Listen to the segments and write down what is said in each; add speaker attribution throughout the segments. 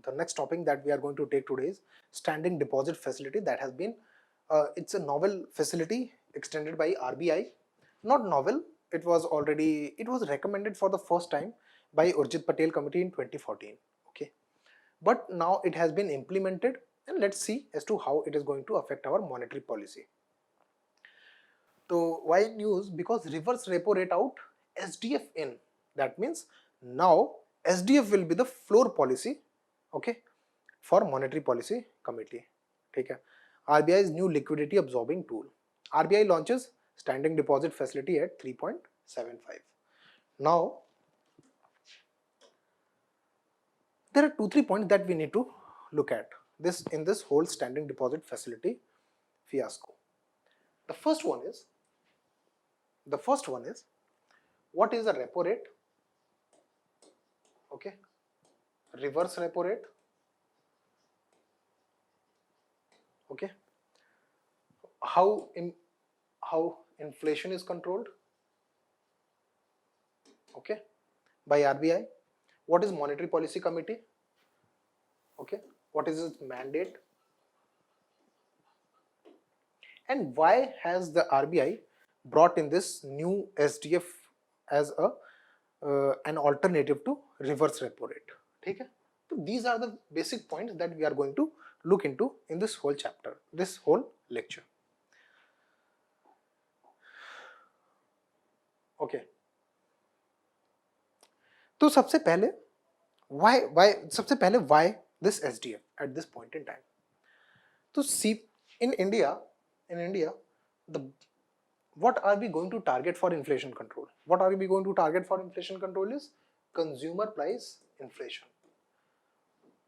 Speaker 1: the next topic that we are going to take today is standing deposit facility. That has been it's a novel facility extended by RBI. Not novel, it was recommended for the first time by Urjit Patel committee in 2014. Okay, but now it has been implemented, and let's see as to how it is going to affect our monetary policy. So why news? Because reverse repo rate out, SDF in. That means now SDF will be the floor policy, okay, for monetary policy committee. ठीक है. RBI's new liquidity absorbing tool. RBI launches standing deposit facility at 3.75. Now there are 2-3 points that we need to look at this in this whole standing deposit facility fiasco. The first one is what is the repo rate? Okay, reverse repo rate. Okay, how inflation is controlled, okay, by RBI. What is monetary policy committee? Okay, what is its mandate, and why has the RBI brought in this new SDF as an alternative to reverse repo rate? ठीक है. So these are the basic points that we are going to look into in this whole chapter, this whole lecture. Okay. तो सबसे पहले why this SDF at this point in time? तो in India, what are we going to target for inflation control? What are we going to target for inflation control is consumer price inflation.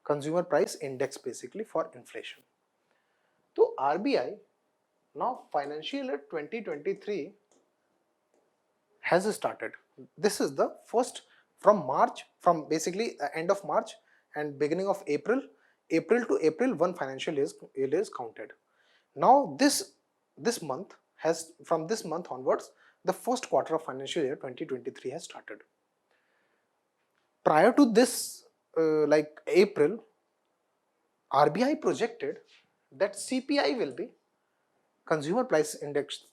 Speaker 1: Consumer price index basically for inflation. So RBI now financial year 2023 has started. This is the first from basically end of March and beginning of April to April, one financial year is counted. Now this month has, from this month onwards, the first quarter of financial year 2023 has started. Prior to this, like April, RBI projected that CPI will be, consumer price index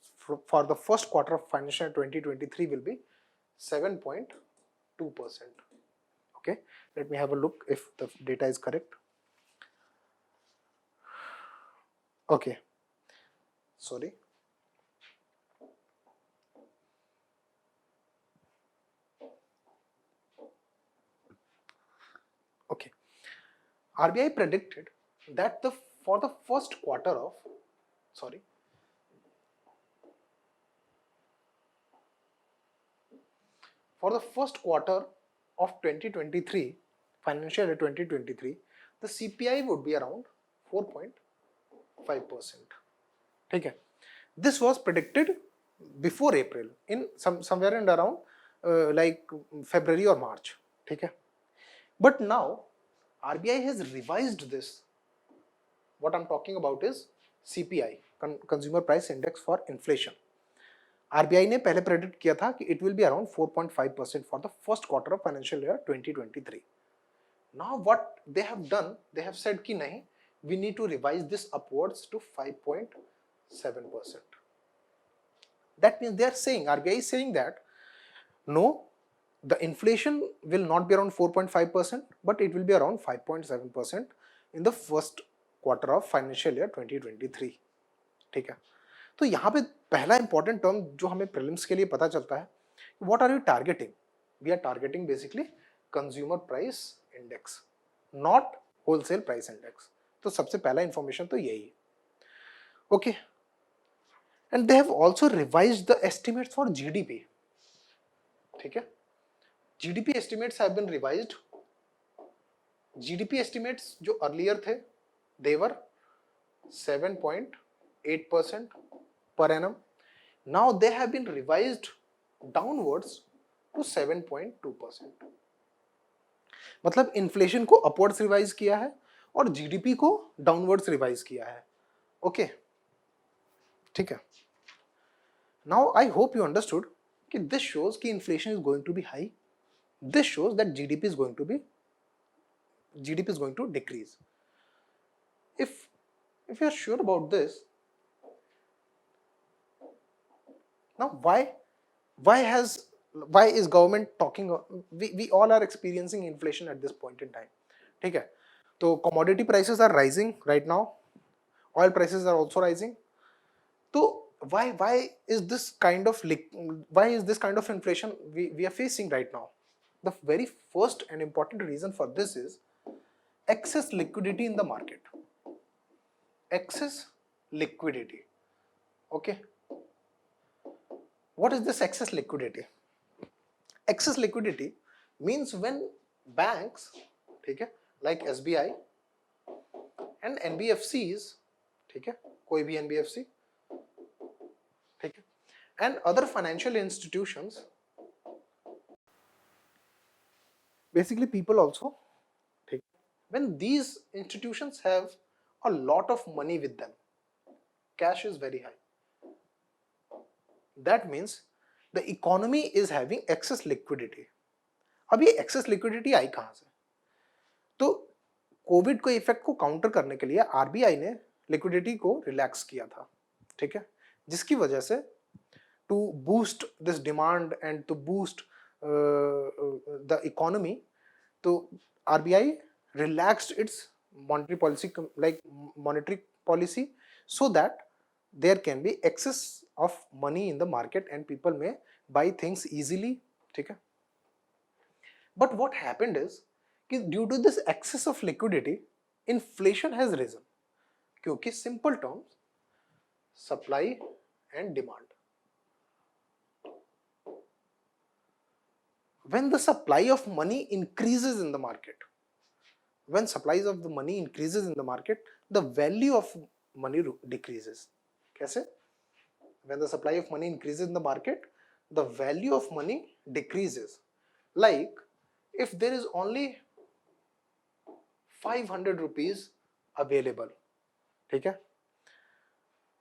Speaker 1: for the first quarter of financial year 2023 will be 7.2%. Okay, let me have a look if the data is correct. Okay, sorry. Okay, RBI predicted that for the first quarter of for the first quarter of 2023, financial year 2023, the CPI would be around 4.5%. Okay, this was predicted before April, in somewhere and around like February or March. Okay, but now RBI has revised this. What I'm talking about is CPI, Consumer Price Index for Inflation. RBI ने पहले predict किया था कि it will be around 4.5% for the first quarter of financial year 2023. Now what they have done, they have said कि नहीं, we need to revise this upwards to 5.7%. That means they are saying, RBI is saying that no, the inflation will not be around 4.5%, but it will be around 5.7% in the first quarter of financial year 2023. ठीक है. तो यहाँ पे पहला important term जो हमें prelims के लिए पता चलता है, what are you targeting? We are targeting basically consumer price index, not wholesale price index. तो सबसे पहला इंफॉर्मेशन तो यही है. Okay, and they have also revised the estimates for GDP. ठीक है, GDP estimates have been revised. GDP estimates जो earlier थे, they were 7.8% per annum. Now they have been revised downwards to 7.2%. मतलब इन्फ्लेशन को upwards revise किया है और GDP को डाउनवर्ड्स रिवाइज किया है. ओके, ठीक है. Now I hope you understood कि दिस शोज कि inflation is going to be high. This shows that GDP is going to be GDP is going to decrease. If you are sure about this, now why is government talking? We all are experiencing inflation at this point in time. ठीक है, तो commodity prices are rising right now, oil prices are also rising. So why is this kind of inflation we are facing right now? The very first and important reason for this is excess liquidity in the market. Excess liquidity. Okay, what is this excess liquidity? Excess liquidity means when banks, ठीक है, like SBI and NBFCs, ठीक है, कोई भी NBFC, ठीक है, and other financial institutions, basically people also, ठीक, when these institutions have a lot of money with them, cash is very high, that means the economy is having excess liquidity. अब ये excess liquidity आई कहाँ से? तो Covid को effect को counter करने के लिए आरबीआई ने लिक्विडिटी को रिलैक्स किया था, ठीक है, जिसकी वजह से to boost this demand and to boost the economy, तो RBI relaxed its monetary policy, like monetary policy, so that there can be excess of money in the market and people may buy things easily, ठीक है. But what happened is कि due to this excess of liquidity inflation has risen, क्योंकि simple terms supply and demand. When the supply of money increases in the market, when supplies of the money increases in the market, the value of money decreases. कैसे? When the supply of money increases in the market, the value of money decreases. Like if there is only 500 rupees available, ठीक है,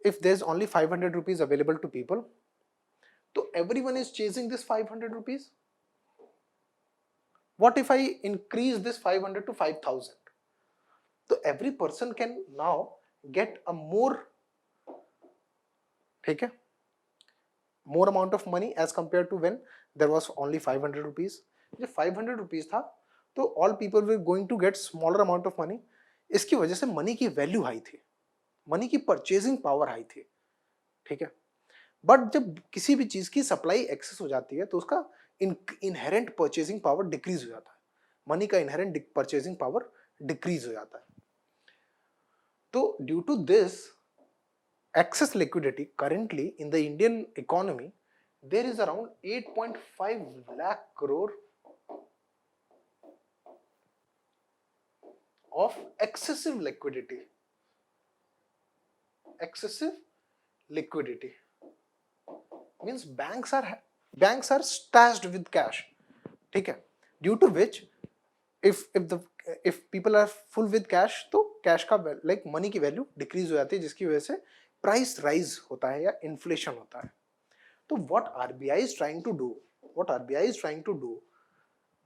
Speaker 1: if there is only 500 rupees available to people, so everyone is chasing this 500 rupees. What if I increase this 500 to 5,000? So every person can now get a more, ठीक है, more amount of money as compared to when there was only 500 rupees. जब 500 rupees था तो all people were going to get smaller amount of money. इसकी वजह से money की value high थी, मनी की परचेजिंग पावर हाई थी, ठीक है. बट जब किसी भी चीज की सप्लाई एक्सेस हो जाती है तो उसका इनहेरेंट परचेजिंग पावर डिक्रीज हो जाता है, मनी का इनहेरेंट परचेजिंग पावर डिक्रीज हो जाता है. तो due to this excess liquidity currently in the Indian economy, there is around 8.5 lakh crore of excessive liquidity. Excessive liquidity means banks are stashed with cash, ठीक है, due to which if people are full with cash तो cash का like money की value decrease हो जाती है, जिसकी वजह से प्राइस राइज होता है या इन्फ्लेशन होता है. तो what RBI is trying to do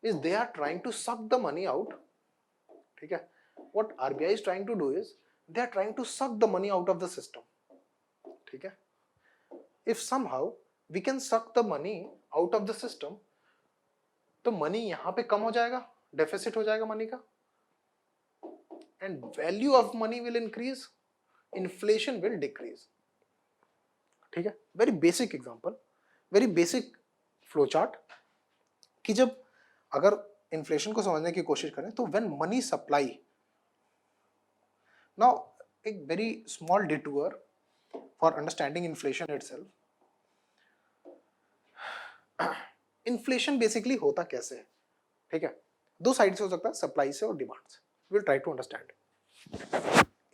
Speaker 1: is they are trying to suck the money out, ठीक है. What RBI is trying to do is they are trying to suck the money out of the system, ठीक है. If somehow we can suck the money out of the system, तो money यहां पे कम हो जाएगा, deficit हो जाएगा money का, and value of money will increase, inflation will decrease, ठीक है. very basic example, very basic flow chart कि जब अगर inflation को समझने की कोशिश करें तो when money supply, now एक very small detour for understanding inflation itself. inflation basically होता कैसे है, ठीक है, दो साइड से हो सकता है, सप्लाई से और डिमांड से. We'll try to understand.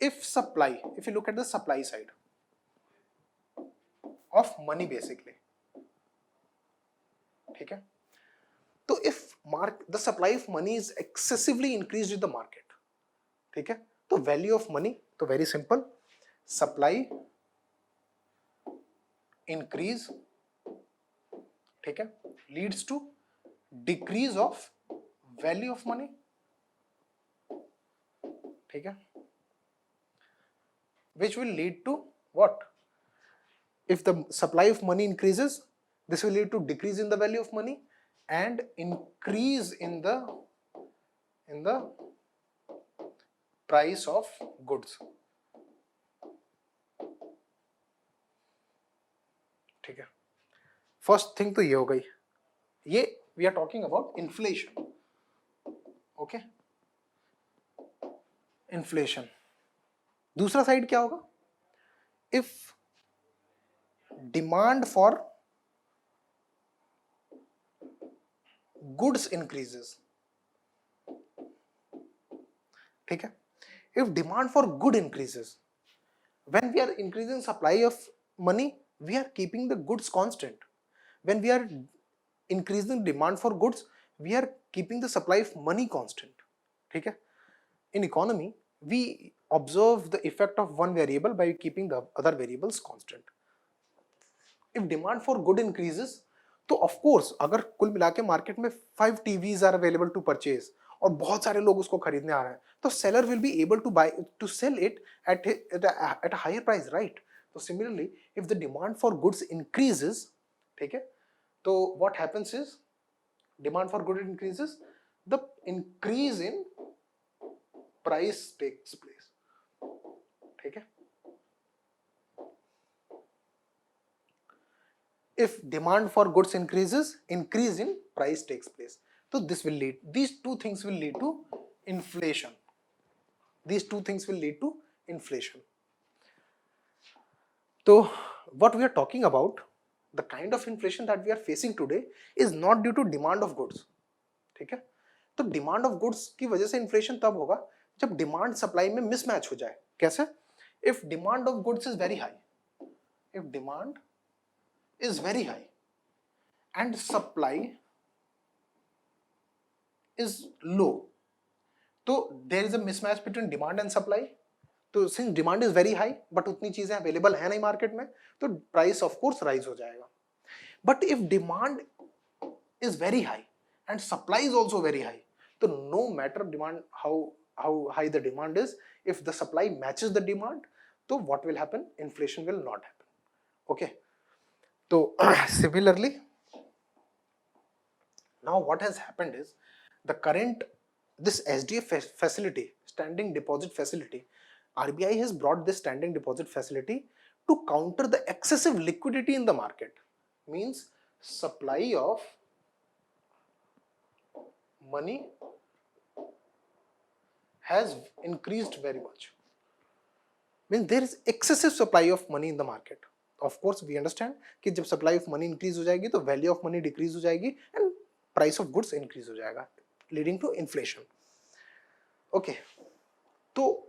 Speaker 1: If you look at the supply side of money basically, ठीक है, तो if the supply of money is excessively increased in the market, ठीक है, तो value of money, तो very simple, supply increase, ठीक है, leads to decrease of value of money, ठीक है, which will lead to what? If the supply of money increases, this will lead to decrease in the value of money and increase in the price of goods. ठीक है, first thing तो ये हो गई, ये we are talking about inflation. Okay, inflation. दूसरा side क्या होगा? If demand for goods increases. ठीक है, if demand for good increases, when we are increasing supply of money, we are keeping the goods constant. When we are increasing demand for goods, we are keeping the supply of money constant. ठीक है, in economy we observe the effect of one variable by keeping the other variables constant. If demand for good increases, तो of course अगर कुल मिला के market में 5 TVs are available to purchase और बहुत सारे लोग उसको खरीदने आ रहे हैं, तो seller will be able to buy to sell it at a higher price, right? So similarly, if the demand for goods increases, ठीक है, तो what happens is demand for good increases, the increase in price takes place. ठीक है, if demand for goods increases, increase in price takes place. So this will lead, these two things will lead to inflation. These two things will lead to inflation. So what we are talking about, the kind of inflation that we are facing today is not due to demand of goods. ठीक है, तो demand of goods की वजह से inflation तब होगा जब demand supply में मिसमैच हो जाए. कैसे? If demand of goods is very high, if demand is very high and supply is low, तो there is a mismatch between demand and supply. तो since demand is very high but उतनी चीजें available है नहीं market में, तो price of course rise हो जाएगा. But if demand is very high and supply is also very high, so no matter demand how high the demand is, if the supply matches the demand, so what will happen? Inflation will not happen. Okay, so similarly, now what has happened is the current, this SDF facility, standing deposit facility, RBI has brought this standing deposit facility to counter the excessive liquidity in the market. Means supply of money has increased very much. Means there is excessive supply of money in the market. Of course we understand कि जब supply of money increase हो जाएगी तो value of money decrease हो जाएगी and price of goods increase हो जाएगा, leading to inflation. Okay, तो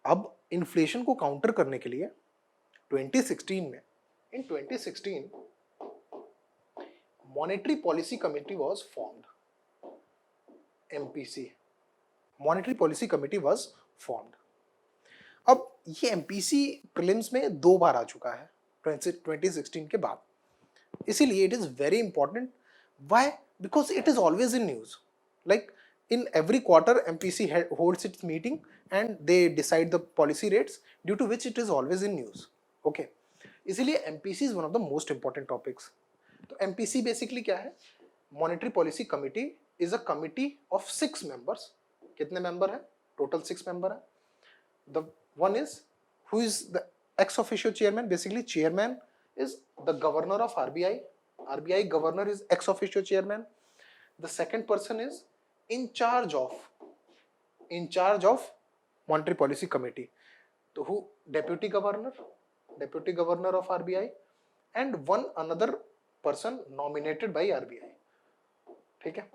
Speaker 1: अब inflation को counter करने के लिए 2016 में, in 2016 Monetary Policy Committee was formed. MPC, Monetary Policy Committee was formed. अब ये MPC प्रीलिम्स में 2 बार आ चुका है 2016 के बाद, इसीलिए it is very important. Why? Because it is always in news. Like in every quarter MPC holds its meeting and they decide the policy rates, due to which it is always in news. Okay, इसीलिए MPC is one of the most important topics. तो MPC basically क्या है? Monetary Policy Committee is a committee of 6 members. कितने member हैं? Total 6 member हैं. The one is, who is the ex officio chairman? Basically chairman is the governor of RBI. RBI governor is ex officio chairman. The second person is in charge of Monetary Policy Committee. So who? Deputy governor of RBI, and one another person nominated by RBI. ठीक है,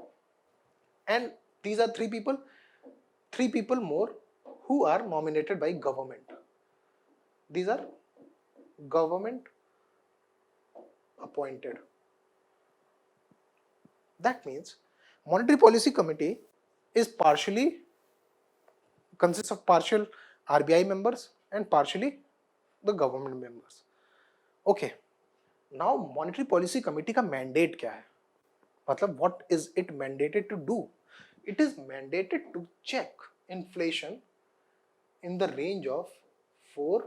Speaker 1: and these are three people more who are nominated by government. These are government appointed. That means Monetary Policy Committee is consists of partial RBI members and partially the government members. Okay, now Monetary Policy Committee का mandate क्या है? मतलब what is it mandated to do? It is mandated to check inflation in the range of 4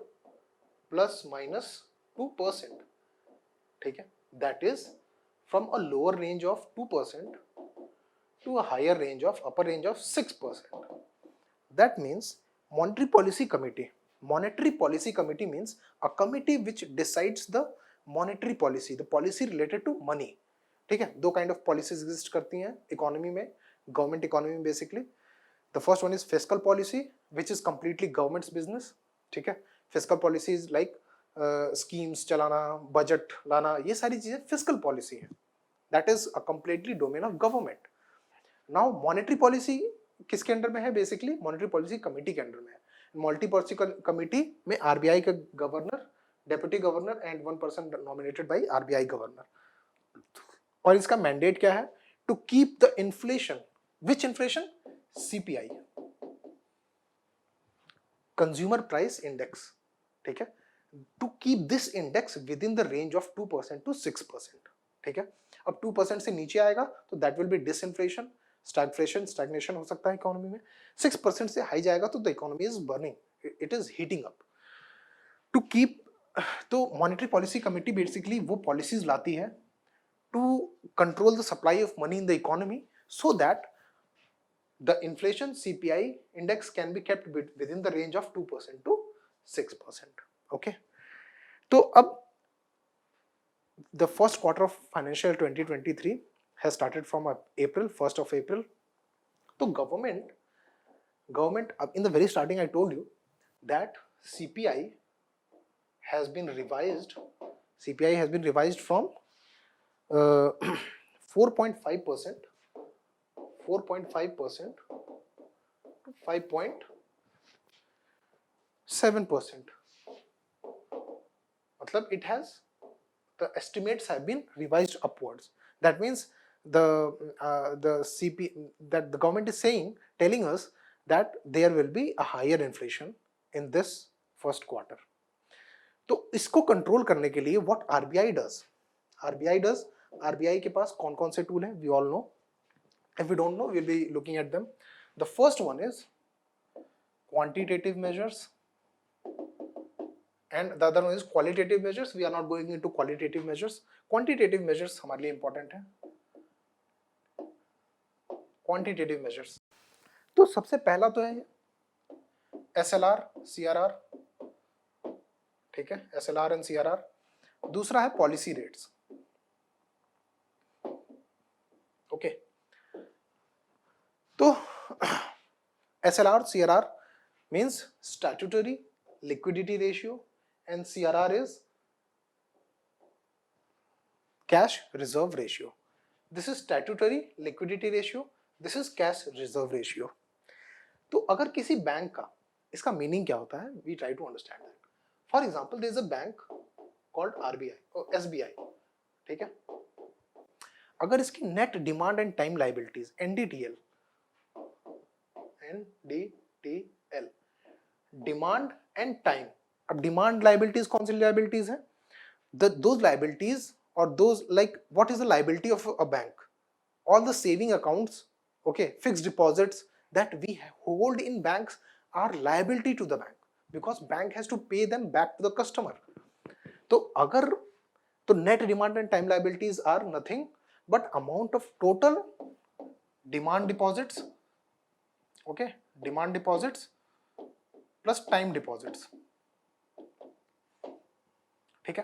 Speaker 1: plus minus 2%. ठीक है, that is from a lower range of 2% to a higher range of upper range of 6%. That means monetary policy committee means a committee which decides the monetary policy, the policy related to money. ठीक है, दो kind of policies exist करती हैं economy में, government economy में basically. The first one is fiscal policy, which is completely government's business. ठीक है, fiscal policy is like schemes चलाना, budget लाना, ये सारी चीजें fiscal policy है. That is a completely domain of government. Now monetary policy किसके अंडर में है? बेसिकली मॉनेटरी पॉलिसी कमेटी के अंडर में है. मॉनेटरी पॉलिसी कमेटी में आरबीआई का governor, deputy governor and 1 person nominated by RBI governor. और इसका मैंडेट क्या है? To keep the inflation. Which inflation? CPI, consumer price index. ठीक है, to keep this index within the range of 2% to 6%. ठीक है, अब 2% से नीचे आएगा तो that will be disinflation, stagnation हो सकता है इकोनॉमी में. 6% से हाई जाएगा तो the economy is burning, it is heating up. To keep, तो मॉनेटरी पॉलिसी कमेटी बेसिकली वो पॉलिसीज लाती है to control the supply of money in the economy so that the inflation CPI index can be kept within the range of 2% to 6%. Okay, तो अब the first quarter of financial 2023 has started from April, 1st of April. तो government अब in the very starting I told you that CPI has been revised from 4.5% to 5.7%. मतलब it has, the estimates have been revised upwards. That means the government is telling us that there will be a higher inflation in this first quarter. तो इसको control करने के लिए what RBI does, RBI के पास कौन कौन से tool हैं? We all know. If we don't know, we'll be looking at them. The first one is quantitative measures and the other one is qualitative measures. We are not going into qualitative measures. Quantitative measures हमारे लिए important है. Quantitative measures, तो सबसे पहला तो है SLR, CRR. ठीक है, SLR and CRR. दूसरा है पॉलिसी रेट्स. ओके, तो SLR, CRR means statutory liquidity ratio and CRR is cash reserve ratio. This is statutory liquidity ratio, this is cash reserve ratio. तो अगर किसी बैंक का, इसका मीनिंग क्या होता है? We try to understand that. For example, there is a bank called RBI or SBI. ठीक है, अगर इसकी net demand and time liabilities NDTL, demand and time. अब डिमांड लायबिलिटीज कौन सी लायबिलिटीज है? दोज लायबिलिटीज और those like what is the liability of a bank? All the saving accounts, okay, fixed deposits that we hold in banks are liability to the bank because bank has to pay them back to the customer. तो अगर, तो net demand and time liabilities are nothing but amount of total demand deposits, okay, demand deposits plus time deposits. ठीक है,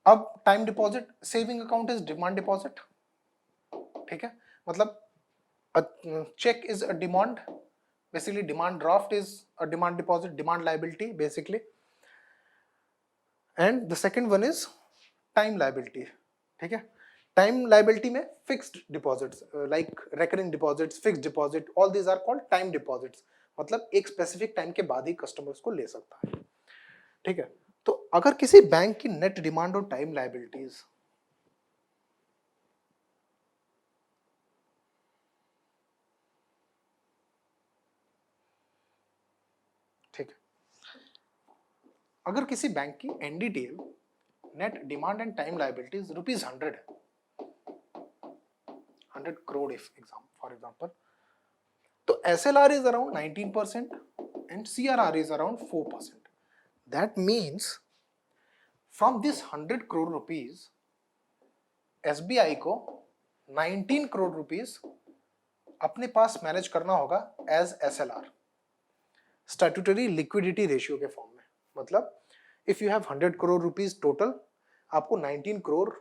Speaker 1: अब time deposit, saving account is demand deposit. ठीक है, मतलब cheque is a demand, basically demand draft is a demand deposit, demand liability basically. And the second one is time liability. ठीक है, time liability में fixed deposits like recurring deposits, fixed deposit, all these are called time deposits. मतलब एक specific time के बाद ही customers को ले सकता है. ठीक है, तो अगर किसी बैंक की नेट डिमांड और टाइम लायबिलिटीज, ठीक है, अगर किसी बैंक की NDTL, net demand and time liabilities ₹100 है, 100 crore फॉर एग्जाम्पल, तो SLR is around 19% and CRR is around 4%. That means from this 100 crore rupees, SBI को 19 crore rupees अपने पास मैनेज करना होगा as SLR, statutory liquidity ratio के form में. मतलब if you have 100 crore rupees total, आपको 19 crore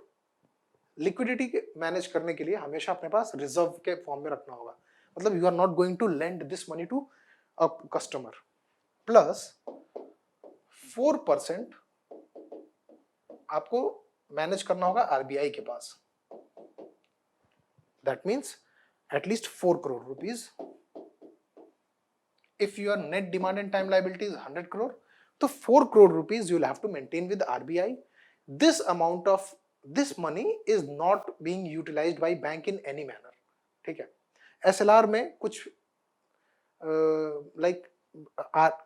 Speaker 1: liquidity manage करने के लिए हमेशा अपने पास रिजर्व के फॉर्म में रखना होगा. मतलब you are not going to lend this money to a customer. Plus 4% आपको मैनेज करना होगा RBI के पास. That means at least 4 crore rupees. If your net demand and time liability is 100 crore, so 4 crore rupees you will have to maintain with RBI. This amount of this money is not being utilized by bank in any manner. ठीक है. SLR में कुछ like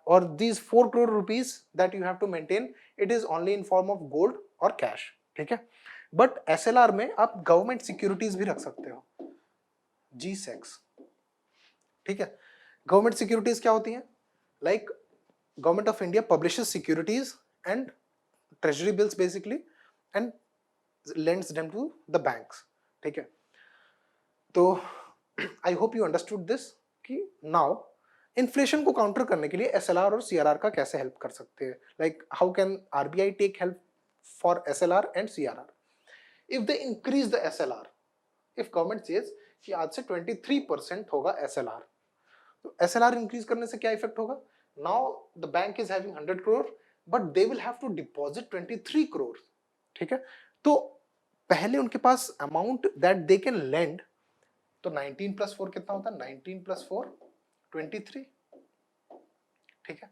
Speaker 1: or these 4 crore rupees that you have to maintain, it is only in form of gold or cash. ठीक है. But SLR में आप government securities भी रख सकते हो. G-Secs. ठीक है. गवर्नमेंट सिक्योरिटीज क्या होती हैं? Like government of India publishes securities and treasury bills basically and lends them to the banks. ठीक है. तो I hope you understood this कि नाउ इन्फ्लेशन को काउंटर करने के लिए SLR और CRR का कैसे हेल्प कर सकते हैं. Like how can RBI take help for SLR and CRR? If they increase the SLR, if government says कि आज से 23% होगा SLR, तो SLR इंक्रीज करने से क्या इफेक्ट होगा? Now the bank is having 100 crore but they will have to deposit 23 crore. ठीक है. तो पहले उनके पास amount that they can lend, तो 19 + 4 कितना होता है? 19 + 4 23. ठीक है.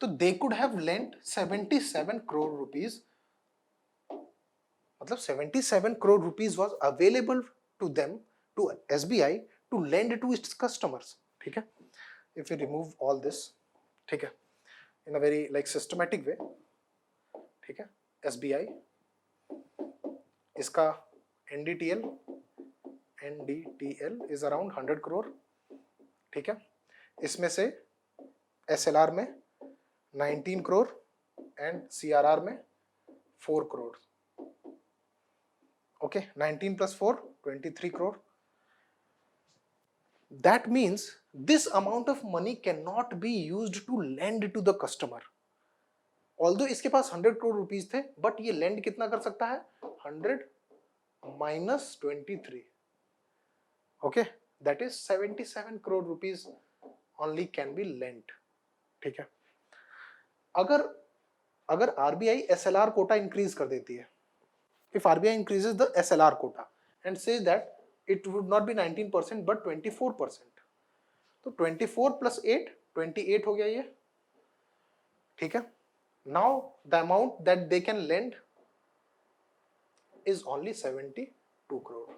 Speaker 1: तो they could have lend 77 crore rupees. मतलब 77 crore rupees was available to them, to SBI to lend to its customers. ठीक है. If we remove all this, ठीक है, in a very like systematic way, ठीक है, SBI, इसका NDTL is around 100 crore. ठीक है. इसमें से SLR में 19 crore and CRR में 4 crore. Okay, 19 + 4 23 crore. That means this amount of money cannot be used to lend to the customer. Although इसके पास 100 crore rupees थे, but ये lend कितना कर सकता है? 100 minus 23. Okay, that is 77 crore rupees only can be lent. ठीक है. अगर RBI SLR कोटा इंक्रीज कर देती है, if RBI increases the SLR quota and says that it would not be 19% but 24%, तो 24 + 8 28 हो गया ये. ठीक है. Now the amount that they can lend is only 72 crore.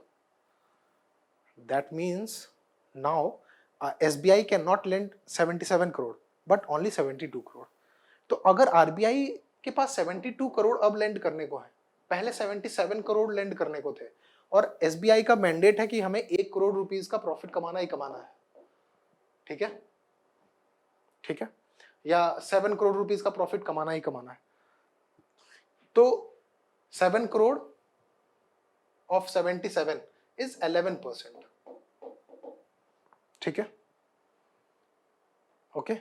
Speaker 1: That means now SBI cannot lend 77 crore but only 72 crore. तो अगर RBI के पास 72 crore अब लेंड करने को है, पहले 77 crore लेंड करने को थे, और SBI का मैंडेट है कि हमें 1 crore रुपीस का प्रॉफिट कमाना ही कमाना है. ठीक है. ठीक है. या 7 crore रुपीस का प्रॉफिट कमाना ही कमाना है. तो 7 crore of 77 is 11%. ठीक है. Okay.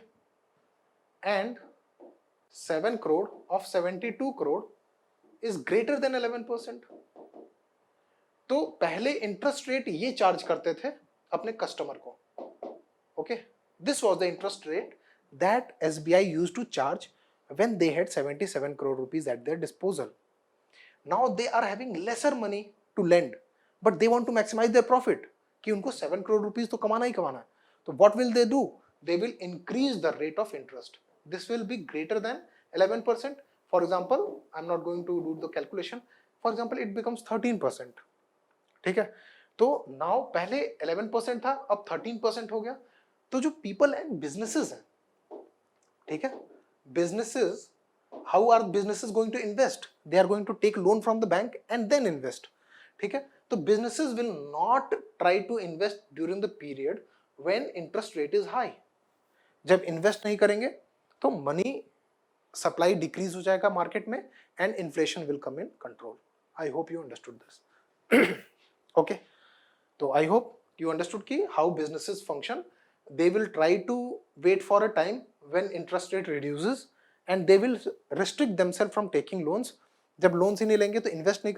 Speaker 1: And 7 crore of 72 crore is greater than 11%. तो पहले इंटरेस्ट रेट ये चार्ज करते थे अपने कस्टमर को. ओके. This was the interest rate that SBI used to charge when they had 77 crore rupees at their disposal. Now they are having lesser money to lend, but they want to maximize their profit कि उनको 7 crore rupees तो कमाना ही कमाना है. तो what will they do? They will increase the rate of interest. This will be greater than 11%. For example, I'm not going to do the calculation. For example, it becomes 13%. ठीक है. तो now पहले 11% था, अब 13% हो गया. तो जो people and businesses हैं, ठीक है, businesses, how are businesses going to invest? They are going to take loan from the bank and then invest. ठीक है. तो businesses will not try to invest during the period when interest rate is high. जब invest नहीं करेंगे तो money supply decrease हो जाएगा market में and inflation will come in control. I hope you understood this. Okay, तो I hope you understood ki how businesses function. They will try to wait for a time when interest rate reduces and they will restrict themselves from taking loans. जब loans ही नहीं लेंगे तो invest नहीं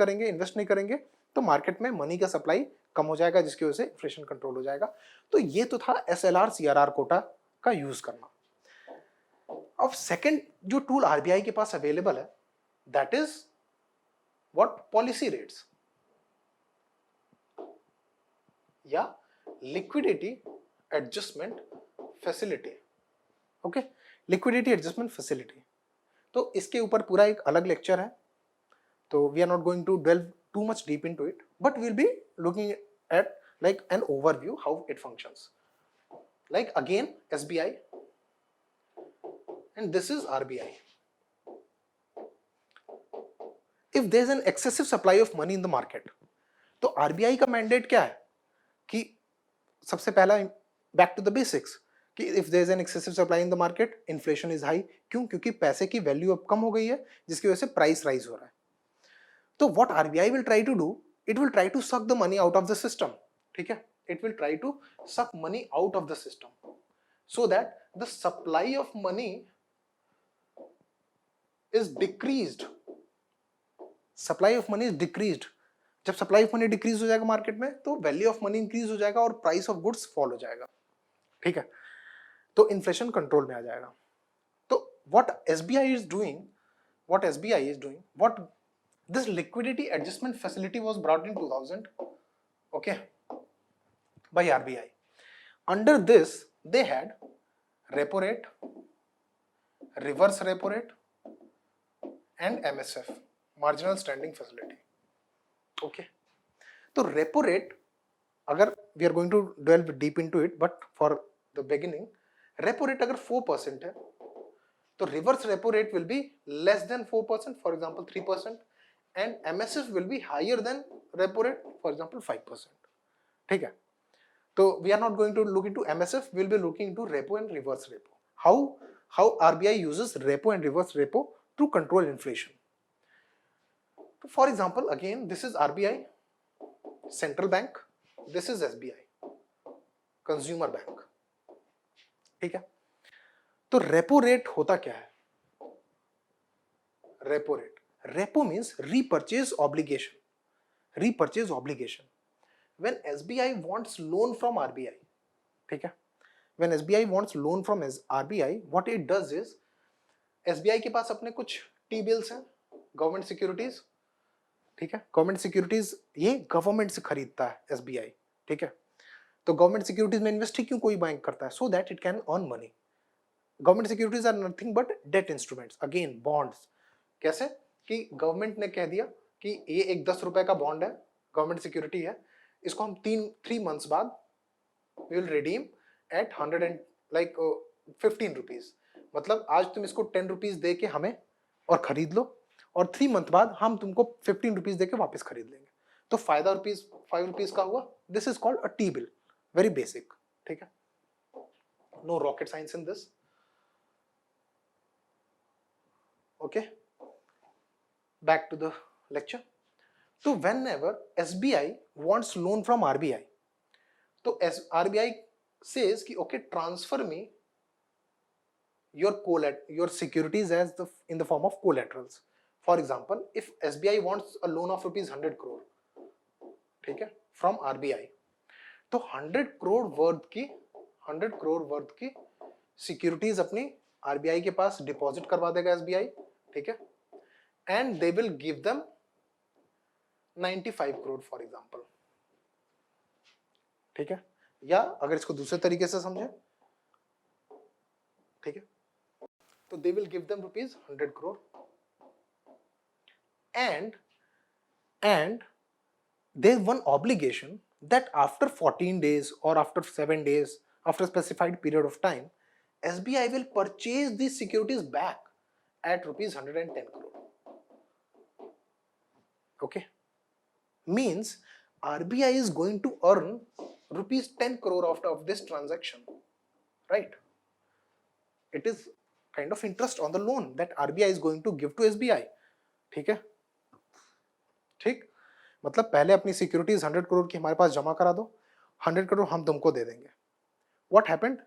Speaker 1: करेंगे तो market में money का supply कम हो जाएगा, जिसकी वजह से इन्फ्लेशन कंट्रोल हो जाएगा। तो ये तो था SLR CRR कोटा का यूज करना। अब सेकंड जो टूल आरबीआई के पास अवेलेबल है that is what, policy rates या liquidity adjustment facility. Okay, liquidity adjustment facility, तो इसके ऊपर पूरा एक अलग लेक्चर है, तो we are not going to delve too much deep into it, but we'll be looking at like an overview how it functions. Like again SBI and this is RBI. If there is an excessive supply of money in the market, तो RBI का mandate क्या है कि सबसे पहला back to the basics कि if there is an excessive supply in the market inflation is high. क्यों? क्योंकि पैसे की वैल्यू अब कम हो गई है, जिसकी वजह से प्राइस राइज हो रहा है। तो what RBI will try to do, it will try to suck the money out of the system. ठीक है, it will try to suck money out of the system so that the supply of money is decreased. Supply of money is decreased. जब supply of money decrease हो जाएगा market में तो value of money increase हो जाएगा और price of goods fall हो जाएगा। ठीक है, तो इन्फ्लेशन कंट्रोल में आ जाएगा। तो what SBI is doing, what this liquidity adjustment facility was brought in 2000, okay, by RBI. Under this they had repo rate, reverse repo rate and MSF, marginal standing facility. Okay, तो repo rate, अगर we are going to delve deep into it, but for the beginning, repo rate अगर 4% है तो reverse repo rate will be less than 4%, for example 3%, and MSF will be higher than repo rate, for example 5%। ठीक है, तो we are not going to look into MSF, we will be looking into repo and reverse repo, how RBI uses repo and reverse repo to control inflation. For example, again, this is RBI, Central Bank, this is SBI, Consumer Bank। ठीक है, तो repo rate होता क्या है? Repo means repurchase obligation. When SBI wants loan from RBI, ठीक है, when SBI wants loan from RBI, what it does is, SBI के पास अपने कुछ टी बिल्स हैं, गवर्नमेंट सिक्योरिटीज। ठीक है, गवर्नमेंट सिक्योरिटीज ये गवर्नमेंट से खरीदता है एसबीआई। ठीक है, तो गवर्नमेंट सिक्योरिटीज में इन्वेस्ट ही क्यों कोई बैंक करता है? So that it can earn money. Government securities are nothing but debt instruments, again bonds. कैसे कि गवर्नमेंट ने कह दिया कि ये एक 10 रुपए का बॉन्ड है, गवर्नमेंट सिक्योरिटी है, इसको हम 3 मंथ्स बाद we will redeem at 15 rupees. मतलब आज तुम इसको 10 रुपीज दे के हमें और खरीद लो, और 3 मंथ बाद हम तुमको 15 रुपीज देके वापस खरीद लेंगे। तो फायदा 5 रुपीज का हुआ। This is called a T bill, very basic. ठीक है, no rocket science in this. Okay, back to the lecture. तो whenever SBI wants loan from RBI, तो आरबीआई सेज कि okay, transfer me your securities as in the form of collaterals. For example, if SBI wants a loan of rupees 100 crore, ठीक है, from RBI, तो 100 crore worth की securities अपनी RBI के पास deposit करवा देगा SBI। ठीक है, and they will give them 95 crore for example. ठीक है, या अगर इसको दूसरे तरीके से समझें, ठीक है, तो they will give them rupees 100 crore and there's one obligation that after 14 days or after 7 days, after a specified period of time, SBI will purchase these securities back at rupees 110 crore. Okay, means RBI is going to earn rupees 10 crore of this transaction, right? It is kind of interest on the loan that RBI is going to give to SBI. ठीक है, ठीक, मतलब पहले अपनी securities 100 crore की हमारे पास जमा करा दो, 100 करोड़ हम तुमको दे देंगे. What happened?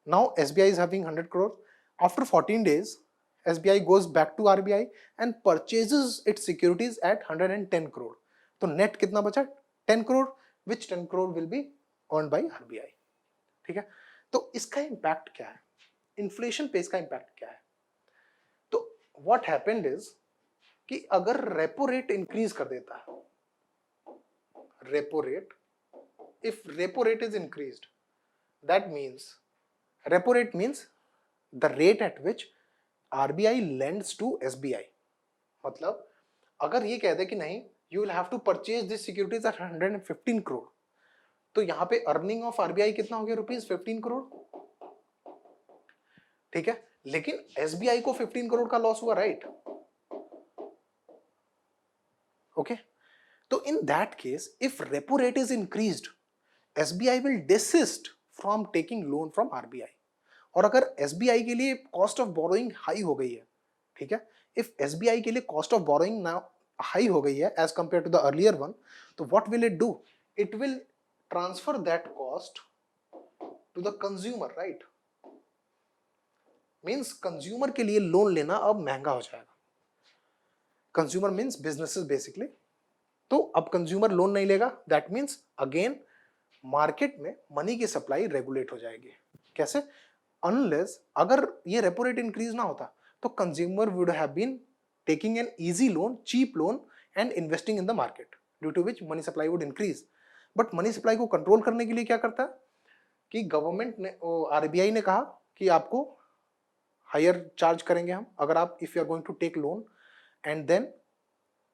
Speaker 1: Now SBI is having 100 crore. After 14 days, SBI goes back to RBI and purchases its securities at 110 crore. तो net कितना बचा? 10 crore, which 10 crore will be earned by RBI. ठीक है, तो इसका इम्पैक्ट क्या है? इन्फ्लेशन पे इसका इम्पैक्ट क्या है? तो what happened is कि अगर रेपो रेट इंक्रीज कर देता है, repo rate, if repo rate is increased, that means repo rate means the rate at which RBI lends to SBI. मतलब अगर ये कह दे कि नहीं, you will have to purchase this securities at 115 crore, तो यहाँ पे अर्निंग ऑफ RBI कितना हो गया? रुपीज 15 करोड़. ठीक है, लेकिन SBI को 15 करोड़ का लॉस हुआ, राइट? ओके, तो in that case if repo rate is increased, SBI will desist from taking loan from RBI. और अगर SBI के लिए कॉस्ट ऑफ बोरोइंग हाई हो गई है, ठीक है, इफ SBI के लिए cost of borrowing now high हो गई है as compared to the earlier one, तो what will it do? It will transfer that cost to the consumer, right? Means consumer के लिए लोन लेना अब महंगा हो जाएगा. Consumer means businesses basically. तो अब कंज्यूमर लोन नहीं लेगा, दैट मींस अगेन मार्केट में मनी की सप्लाई रेगुलेट हो जाएगी. कैसे? अनलेस अगर ये रेपो रेट इंक्रीज ना होता तो consumer would have been taking an easy loan, cheap loan and investing in the market, due to which money supply would increase. But money supply को control करने के लिए क्या करता है कि गवर्नमेंट ने, RBI ने कहा कि आपको हायर चार्ज करेंगे हम अगर आप, if you are going to take loan, and then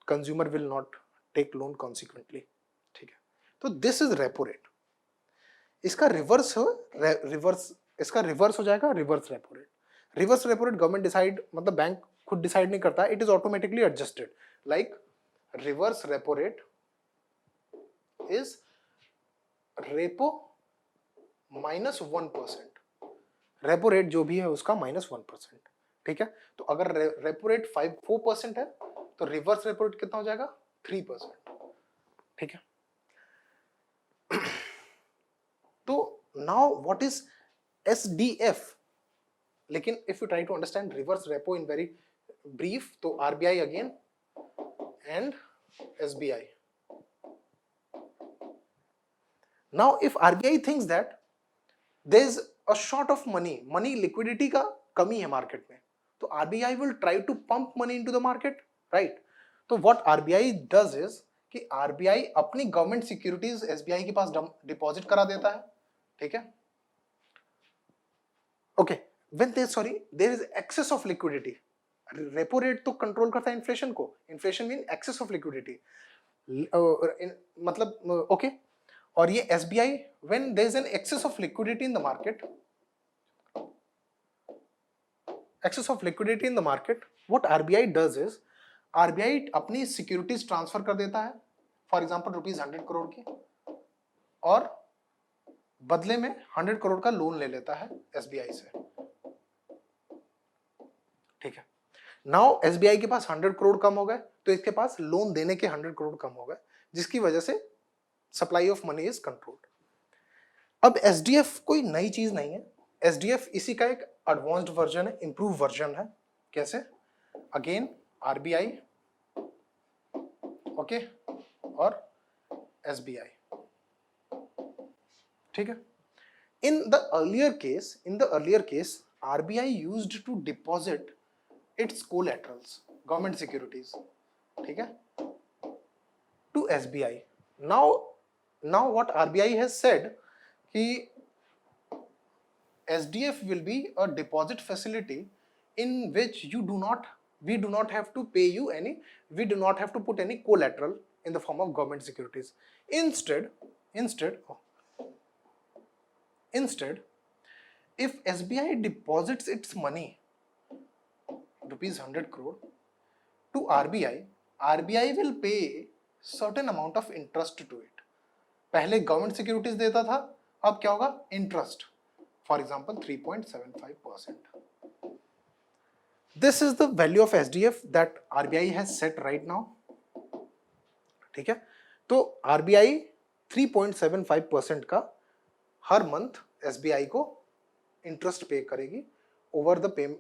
Speaker 1: consumer will not take loan consequently. ठीक है, तो दिस इज रेपो रेट. इसका रिवर्स इसका रिवर्स हो जाएगा reverse repo rate. Reverse repo rate government decide, मतलब बैंक खुद डिसाइड नहीं करता, it is automatically adjusted. Like reverse repo rate is repo minus 1%. Repo rate जो भी है उसका माइनस 1%. ठीक है, तो अगर रेपो रेट 4% है तो रिवर्स रेपो रेट कितना हो जाएगा? 3%. ठीक है, तो नाउ व्हाट इज SDF? लेकिन if you try to understand reverse repo in very brief, तो RBI again and SBI. Now if RBI thinks that there is a short of money liquidity का कमी है मार्केट में, तो RBI will try to pump money into the market, right? तो what RBI does is कि RBI अपनी government securities SBI के पास डिपॉजिट करा देता है. ठीक है, okay, when there is excess of liquidity. Repo rate तो कंट्रोल करता है इन्फ्लेशन को, inflation mean excess of liquidity, मतलब ओके. और ये SBI, when there is an excess of liquidity in the market, what RBI does is RBI अपनी securities transfer कर देता है, फॉर एग्जांपल रुपीज 100 करोड़ की, और बदले में 100 करोड़ का लोन ले लेता है SBI से. ठीक है, नाउ SBI के पास 100 करोड़ कम हो गए, तो इसके पास लोन देने के 100 करोड़ कम हो गए, जिसकी वजह से supply of money is controlled. अब SDF कोई नई चीज नहीं है. SDF इसी का एक एडवांस्ड वर्जन है, इंप्रूव वर्जन है. कैसे? अगेन RBI, ओके, और SBI. ठीक है, in the earlier case RBI used to deposit its collaterals, government securities, ठीक है, to SBI. Now what RBI has said कि SDF will be a deposit facility in which we do not have to pay you we do not have to put any collateral in the form of government securities. Instead, if SBI deposits its money, rupees 100 crore, to RBI will pay certain amount of interest to it. पहले government securities देता था, अब क्या होगा, interest, for example 3.75%. This is the value of SDF that RBI has set right now. ठीक है, तो RBI 3.75% का हर मंथ एसबीआई को इंटरेस्ट पे करेगी over the payment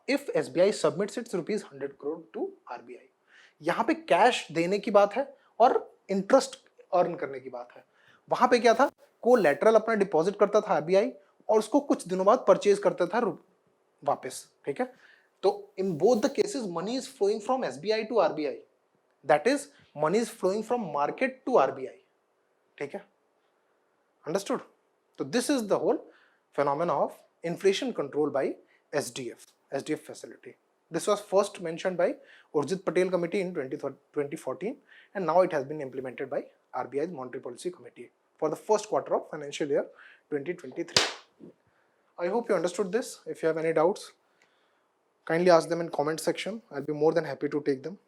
Speaker 1: if SBI submits its ₹100 crore to RBI. यहाँ पे कैश देने की बात है और इंटरेस्ट अर्न करने की बात है. वहां पे क्या था, कोलैटरल अपना डिपॉजिट करता था आरबीआई और उसको कुछ दिनों बाद परचेज करता था वापस. ठीक है, तो in both the cases money is flowing from SBI to RBI, that is money is flowing from market to RBI. ठीक है, अंडरस्टूड. तो this is the whole phenomena of inflation control by SDF facility. This was first mentioned by Urjit Patel Committee in 2014 and now it has been implemented by RBI's Monetary Policy Committee for the first quarter of financial year 2023. I hope you understood this. If you have any doubts, kindly ask them in comment section. I'll be more than happy to take them.